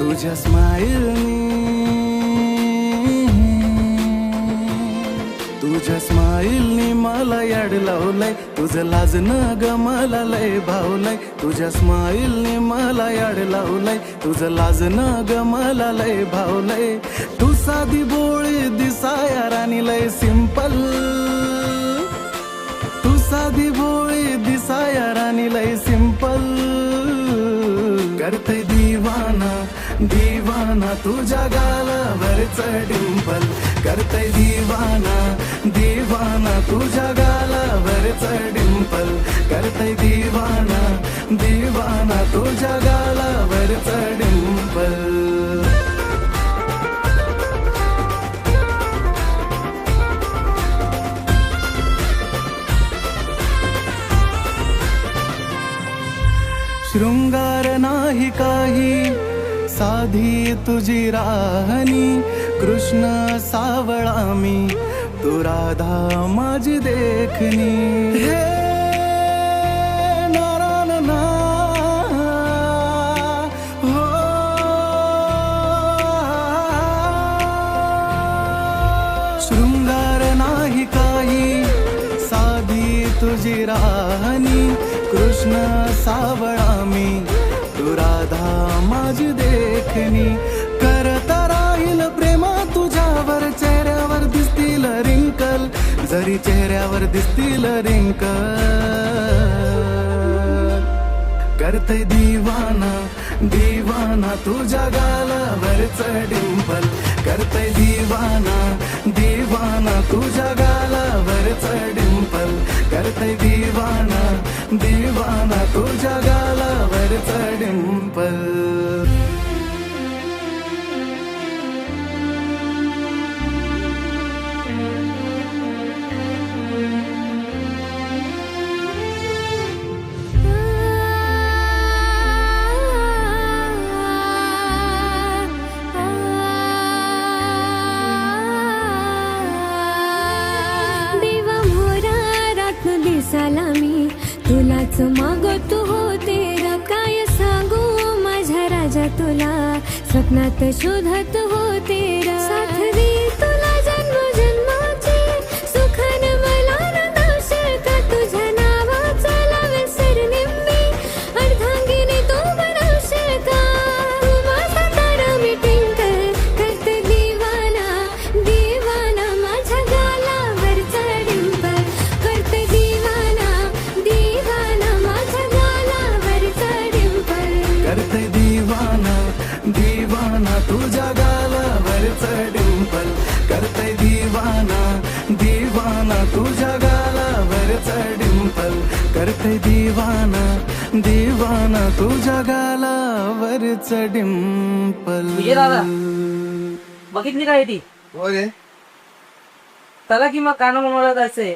तुझ्या स्माईलनी, तुझ्या स्माईलनी मला याड लावलंय, तुझं लाजणं ग मला लय भावलंय. तुझ्या स्माईलनी मला याड लावलंय, तुझं लाजणं ग मला लय भावलंय. तू साधी बोळी दिसाया राणी लय सिंपल, तू साधी भोळी दिसाया राणी लय सिंपल. करते दीवाना दीवाना तुझ्या गालावरच डिंपल. करते दीवाना दीवाना तुझ्या गालावरच डिंपल. करते दीवाना दीवाना तुझ्या गालावरच डिंपल. शृंगार नाही काही साधी तुझी राहणी. कृष्ण सावळा मी तू राधा माझी देखणी. हे नारायण ना हो. शृंगार नाही काही साधी तुझी राहणी. कृष्ण सावळा मी तू राधा माझी देखणी. करता राहील प्रेमा तुझ्यावर, चेहऱ्यावर दिसतील रिंकल, जरी चेहऱ्यावर दिसतील रिंकल. करते दीवाना दीवाना तुझ्या गालावरच डिंपल. करते दीवाना दीवाना तुझ्या गालावरच डिंपल. करते दीवाना दीवाना तुझ्या गालावरच डिंपल. सलामी तुलाच मागतो होते र. काय सांगू माझ्या राजा तुला, स्वप्नात शोधत होते र. साथ दे तुला जन्म जन्माची, सुखान मला रदाशील का. तुझ्या नावाचा लावेल सरनिम्मी, अर्धांगिनी तू बनवशील का. तू माझा तारा मी टिंकल. करते दीवाना दीवाना माझ्या गालावरचा डिंपल. करते दीवाना दीवाना माझ्या गालावरचा डिंपल. करते दीवाना दीवाना तुझ्या गालावरच डिंपल. करते दीवाना दीवाना तुझ्या गालावरच डिंपल. करते दीवाना दीवाना तुझ्या गालावरच डिंपल. ये दादा बघितली काय ती? हो रे. चला की मग काना मनवायला जायचंय.